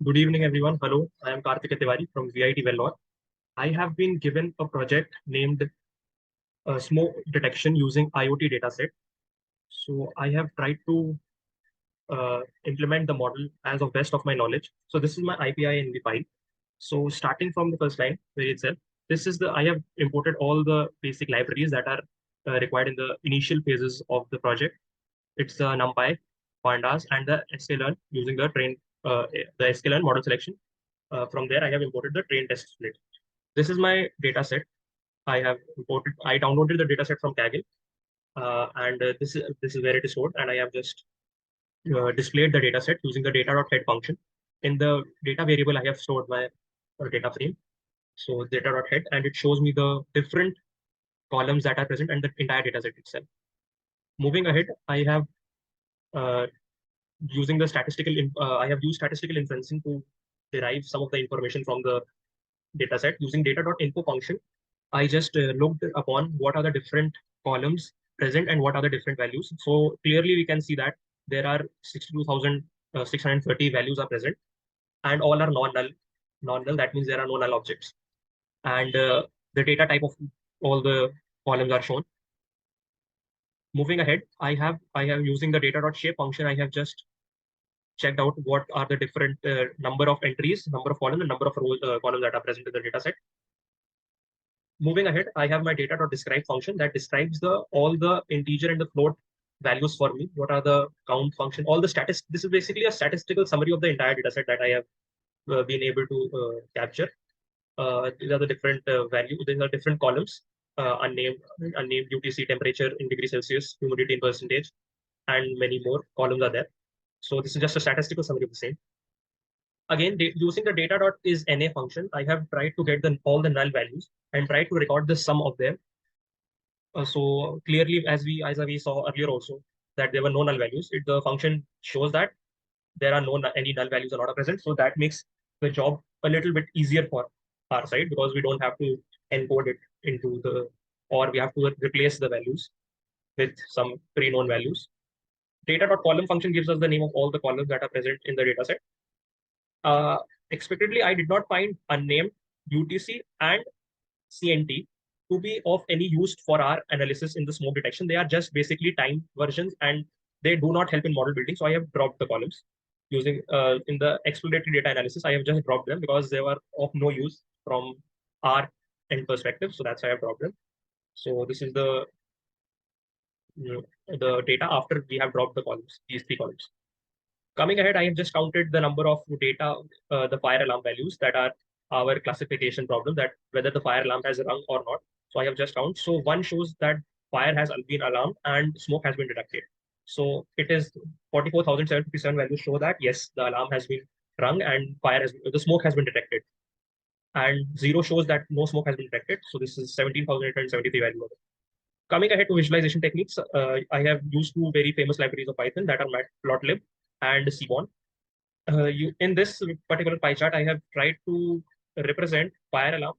Good evening, everyone. Hello, I am Kartikeya Tiwari from VIT Vellore. I have been given a project named smoke detection using IoT dataset. So I have tried to implement the model as of best of my knowledge. So this is my IPI in the file. So starting from the first line where itself, this is the I have imported all the basic libraries that are required in the initial phases of the project. It's the NumPy, Pandas, and the sklearn using the sklearn model selection. From there, I have imported the train test split. This is my data set. I downloaded the data set from Kaggle, and this is where it is stored. And I have just displayed the data set using the data.head function. In the data variable, I have stored my data frame. So data.head, and it shows me the different columns that are present and the entire data set itself. Moving ahead, uh, I have used statistical inferencing to derive some of the information from the dataset using data.info function. I just looked upon what are the different columns present and what are the different values. So clearly we can see that there are 62,630 values are present and all are non-null. Non-null, that means there are no null objects. And the data type of all the columns are shown. Moving ahead, I have using the data.shape function, I have just checked out what are the different number of entries, number of columns, and number of rows, columns that are present in the data set. Moving ahead, I have my data.describe function that describes all the integer and the float values for me. What are the count function, all the statistics. This is basically a statistical summary of the entire data set that I have been able to capture. These are the different values. These are different columns, unnamed UTC, temperature in degrees Celsius, humidity in percentage, and many more columns are there. So this is just a statistical summary of the same. Again, using the data.isNA function, I have tried to get all the null values and tried to record the sum of them. So clearly, as we saw earlier also, that there were no null values. The function shows that there are any null values are not present. So that makes the job a little bit easier for our side because we don't have to encode it or we have to replace the values with some pre-known values. Data.column function gives us the name of all the columns that are present in the data set. Expectedly, I did not find unnamed, UTC, and CNT to be of any use for our analysis in the smoke detection. They are just basically time versions and they do not help in model building. So I have dropped the columns using in the exploratory data analysis. I have just dropped them because they were of no use from our end perspective. So that's why I have dropped them. So this is the data after we have dropped the columns, these three columns. Coming ahead, I have just counted the number of data, the fire alarm values that are our classification problem, that whether the fire alarm has rung or not. So I have just counted. So one shows that fire has been alarmed and smoke has been detected. So it is 44,757 values show that yes, the alarm has been rung and the smoke has been detected. And zero shows that no smoke has been detected. So this is 17,873 value. Coming ahead to visualization techniques, I have used two very famous libraries of Python that are matplotlib and Seaborn. In this particular pie chart, I have tried to represent fire alarm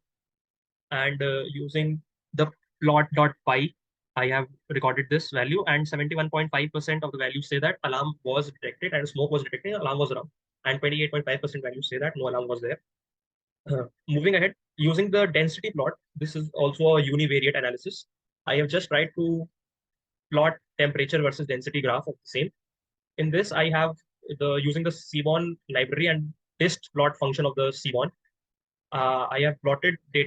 and using the plot.py, I have recorded this value and 71.5% of the values say that alarm was detected and smoke was detected, alarm was wrong. And 28.5% values say that no alarm was there. Moving ahead, using the density plot, this is also a univariate analysis. I have just tried to plot temperature versus density graph of the same. In this, I have using the Seaborn library and dist plot function of the Seaborn. I have plotted the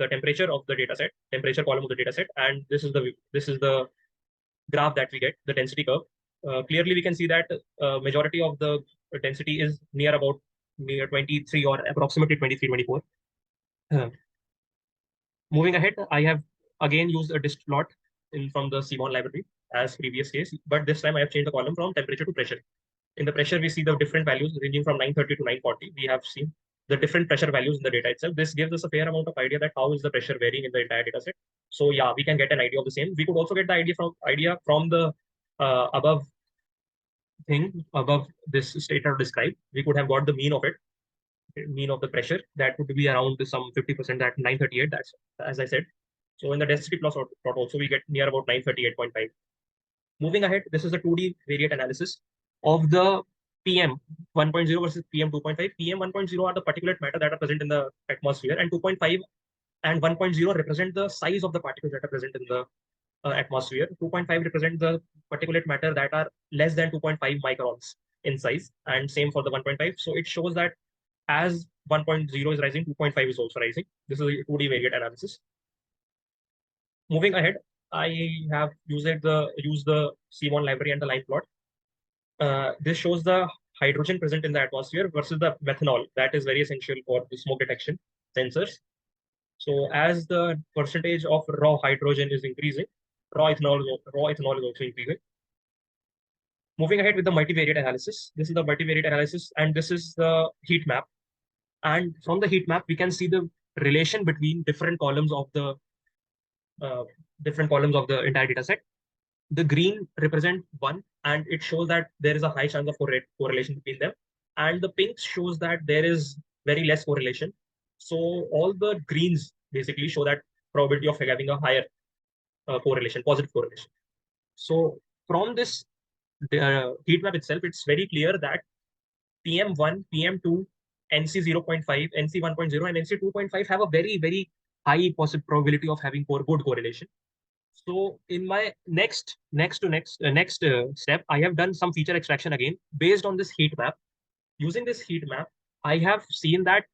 temperature of the dataset, temperature column of the dataset, and this is the graph that we get, the density curve. Clearly, we can see that majority of the density is near 23 or approximately 23, 24. Moving ahead, I have again used a dist plot from the Seaborn library as previous case, but this time I have changed the column from temperature to pressure. In the pressure, we see the different values ranging from 930 to 940. We have seen the different pressure values in the data itself. This gives us a fair amount of idea that how is the pressure varying in the entire data set. So yeah, we can get an idea of the same. We could also get the idea from the above this data described. We could have got the mean of it, mean of the pressure. That would be around some 50% at 938. That's as I said. So in the density plot also we get near about 938.5. Moving ahead, this is a 2D variate analysis of the PM 1.0 versus PM 2.5. PM 1.0 are the particulate matter that are present in the atmosphere, and 2.5 and 1.0 represent the size of the particles that are present in the atmosphere. 2.5 represent the particulate matter that are less than 2.5 microns in size, and same for the 1.5. So it shows that as 1.0 is rising, 2.5 is also rising. This is a 2D variate analysis. Moving ahead, I have used the C1 library and the line plot. This shows the hydrogen present in the atmosphere versus the methanol that is very essential for the smoke detection sensors. So as the percentage of raw hydrogen is increasing, raw ethanol is also increasing. Moving ahead with the multivariate analysis. This is the multivariate analysis, and this is the heat map. And from the heat map, we can see the relation between uh, different columns of the entire data set. The green represent one, and it shows that there is a high chance of correlation between them. And the pink shows that there is very less correlation. So all the greens basically show that probability of having a higher correlation, positive correlation. So from this heat map itself, it's very clear that PM1, PM2, NC 0.5, NC 1.0, and NC 2.5 have a very, very high possible probability of having good correlation. So in my next step, I have done some feature extraction again based on this heat map. Using this heat map, I have seen that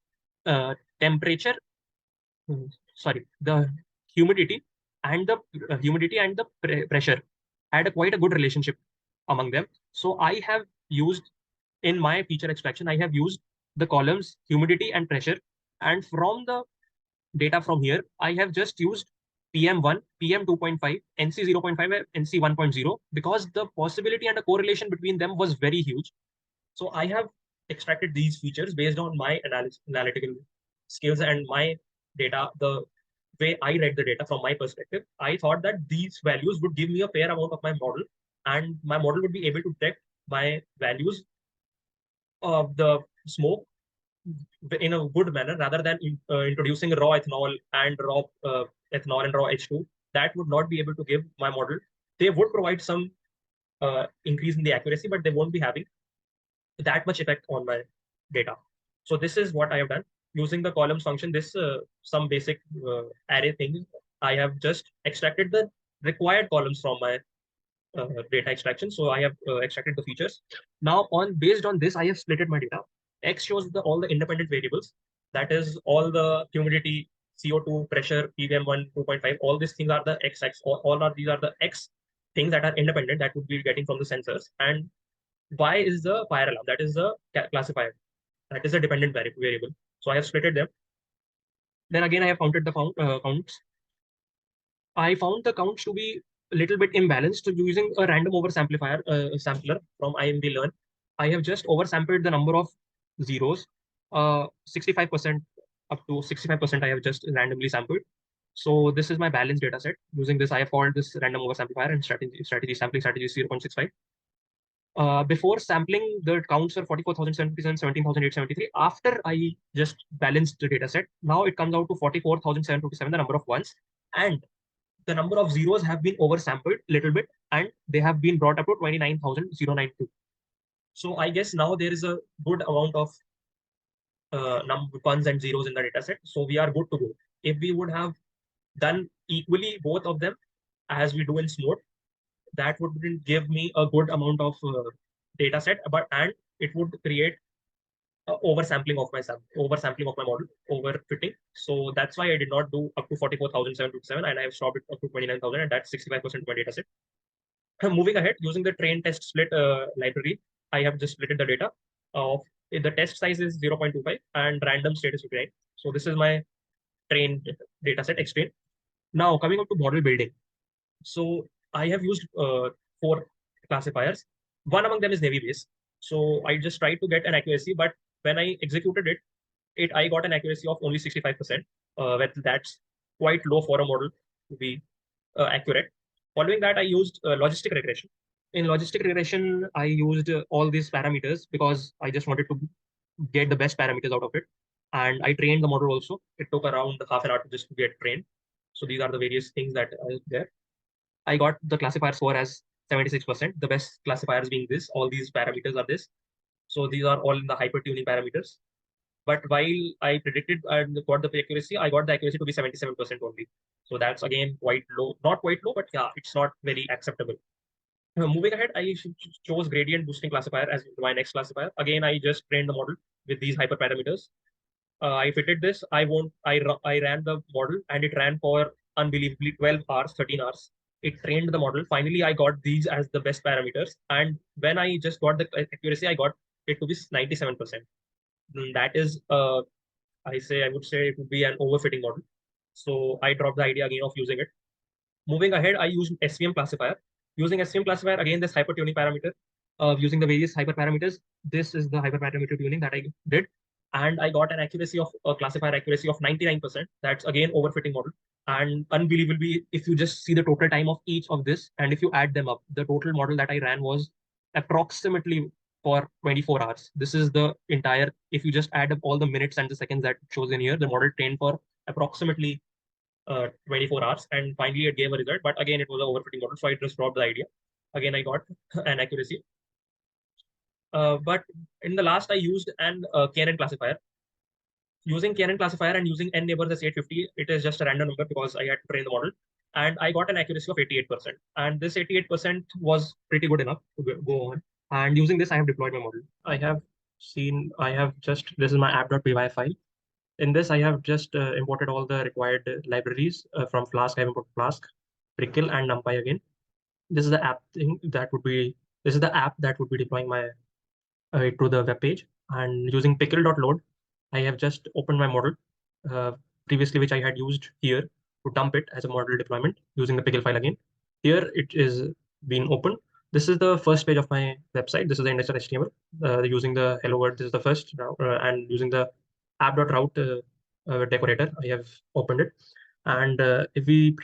temperature, the humidity and the pressure had quite a good relationship among them. So I have used in my feature extraction, I have used the columns humidity and pressure, and from the data from here, I have just used PM1, PM2.5, NC 0.5, and NC 1.0 because the possibility and the correlation between them was very huge. So I have extracted these features based on my analytical skills and my data, the way I read the data from my perspective. I thought that these values would give me a fair amount of my model, and my model would be able to detect my values of the smoke in a good manner rather than introducing raw ethanol and raw H2. That would not be able to give my model. They would provide some increase in the accuracy, but they won't be having that much effect on my data. So this is what I have done using the columns function. This some basic array things. I have just extracted the required columns from my data extraction. So I have extracted the features. Now based on this, I have splitted my data. X shows all the independent variables. That is all the humidity, CO2, pressure, PVM1, 2.5. All these things are the X. These are the X things that are independent that would be getting from the sensors. And Y is the fire alarm. That is the classifier. That is a dependent variable. So I have splitted them. Then again, I have counted the counts. I found the counts to be a little bit imbalanced using a random oversamplifier sampler from IMD Learn. I have just oversampled the number of zeros, 65% up to 65% I have just randomly sampled. So this is my balanced data set. Using this, I have called this random oversamplifier and strategy sampling strategy 0.65. Before sampling, the counts were 44,757, 17,873. After I just balanced the data set, now it comes out to 44,757, the number of ones. And the number of zeros have been oversampled a little bit, and they have been brought up to 29,092. So I guess now there is a good amount of ones and zeros in the data set. So we are good to go. If we would have done equally both of them as we do in SMORE, that would give me a good amount of data set, and it would create oversampling of my model, overfitting. So that's why I did not do up to 44,727, and I have stopped it up to 29,000, and that's 65% of my data set. Moving ahead, using the train test split library, I have just splitted the data. Of the test size is 0.25 and random state is 59. So this is my train data set explained. Now coming up to model building. So I have used 4 classifiers. One among them is Navy base. So I just tried to get an accuracy, but when I executed it I got an accuracy of only 65%. That's quite low for a model to be accurate. Following that, I used logistic regression. In logistic regression, I used all these parameters because I just wanted to get the best parameters out of it. And I trained the model also. It took around half an hour to just get trained. So these are the various things that are there. I got the classifier score as 76%. The best classifiers being this. All these parameters are this. So these are all in the hyper tuning parameters. But while I predicted and got the accuracy, I got the accuracy to be 77% only. So that's again quite low, not quite low, but yeah, it's not very acceptable. Moving ahead, I chose gradient boosting classifier as my next classifier. Again, I just trained the model with these hyperparameters. I fitted this. I ran the model and it ran for unbelievably 12 hours, 13 hours. It trained the model. Finally, I got these as the best parameters. And when I just got the accuracy, I got it to be 97%. That is, I would say it would be an overfitting model. So I dropped the idea again of using it. Moving ahead, I used SVM classifier. Using SVM classifier, again, this hypertuning parameter, using the various hyperparameters. This is the hyperparameter tuning that I did. And I got an accuracy of a classifier accuracy of 99%. That's again overfitting model. And unbelievably, if you just see the total time of each of this, and if you add them up, the total model that I ran was approximately for 24 hours. This is the entire, if you just add up all the minutes and the seconds that shows in here, the model trained for approximately 24 hours, and finally it gave a result. But again, it was an overfitting model, so I just dropped the idea. Again, I got an accuracy. But in the last, I used an KNN classifier. Using KNN classifier and using n neighbors as 850, it is just a random number because I had to train the model. And I got an accuracy of 88%. And this 88% was pretty good enough to go on. And using this, I have deployed my model. This is my app.py file. In this, I have just imported all the required libraries from Flask. I have imported Flask, Prickle, and NumPy again. This is the app thing that would be, this is the app that would be deploying my to the web page. And using pickle.load, I have just opened my model uh, previously, which I had used here to dump it as a model deployment using the pickle file again. Here it is being opened. This is the first page of my website. This is the index.html. Using the hello world, this is the first, and using the app.route decorator, I have opened it. And if we,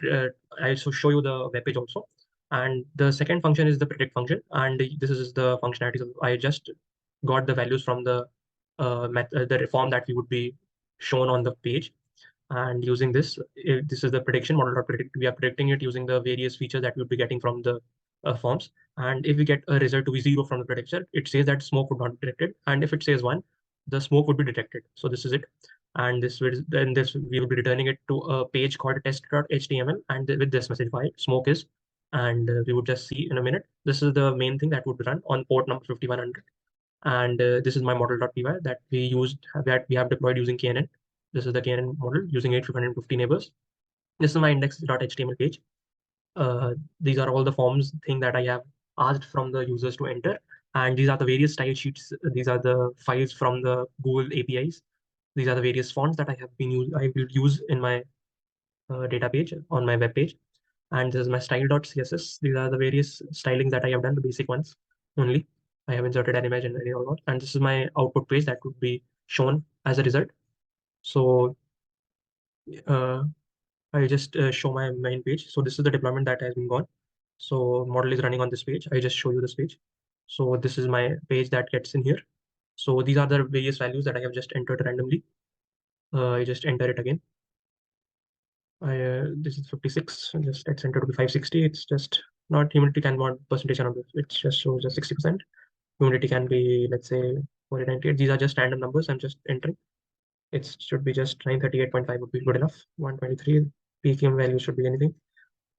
I also show you the web page also. And the second function is the predict function. And this is the functionalities. I just got the values from the form that we would be shown on the page. And using this, this is the prediction model. Predict. We are predicting it using the various features that we'll be getting from the forms. And if we get a result to be 0 from the prediction, it says that smoke would not be detected. And if it says 1, the smoke would be detected. So this is it. And this we will be returning it to a page called test.html, and with this message file smoke is, and we would just see in a minute. This is the main thing that would run on port number 5100. And this is my model.py that we have deployed using KNN. This is the KNN model using 850 neighbors. This is my index.html page. These are all the forms thing that I have asked from the users to enter. And these are the various style sheets. These are the files from the Google APIs. These are the various fonts that I will use in my data page on my web page. And this is my style.css. These are the various stylings that I have done, the basic ones only. I have inserted an image and any or not. And this is my output page that would be shown as a result. So uh, I just show my main page. So this is the deployment that has been gone. So model is running on this page. I just show you this page. So this is my page that gets in here. So these are the various values that I have just entered randomly. I just enter it again. This is 56. Just let's enter to be 560. It's just not humidity can want percentage on this. It just shows just 60%. Humidity can be, let's say, 4098. These are just random numbers. I'm just entering. It should be just 938.5 would be good enough. 123 PKM value should be anything.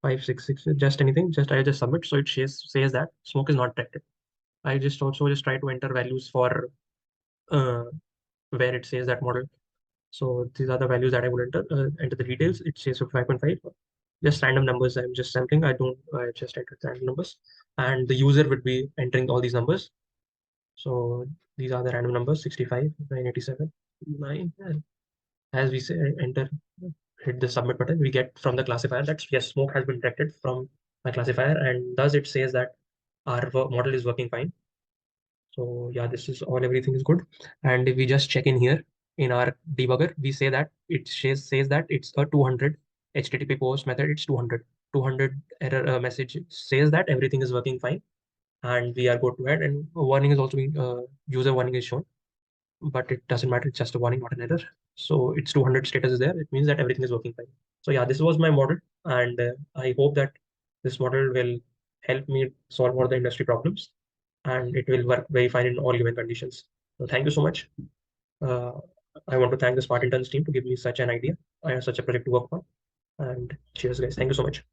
566, just anything. I just submit. So it says that smoke is not detected. I just also just try to enter values for uh, where it says that model. So these are the values that I would enter the details. It says 5.5. Just random numbers. I'm just sampling. I just entered random numbers, and the user would be entering all these numbers. So these are the random numbers: 65, 987, 9. As we say, enter, hit the submit button, we get from the classifier that yes, smoke has been detected from my classifier, and thus it says that our model is working fine. So yeah, this is all, everything is good. And if we just check in here in our debugger, we say that it says that it's a 200 HTTP post method. It's 200 error message says that everything is working fine, and we are good to ahead. And a warning is also being user warning is shown, but it doesn't matter. It's just a warning, not an error. So it's 200 status is there. It means that everything is working fine. So yeah, this was my model, and I hope that this model will help me solve all the industry problems. and it will work very fine in all given conditions. So thank you so much. I want to thank the Smart Interns team to give me such an idea, such a project to work on. And cheers, guys. Thank you so much.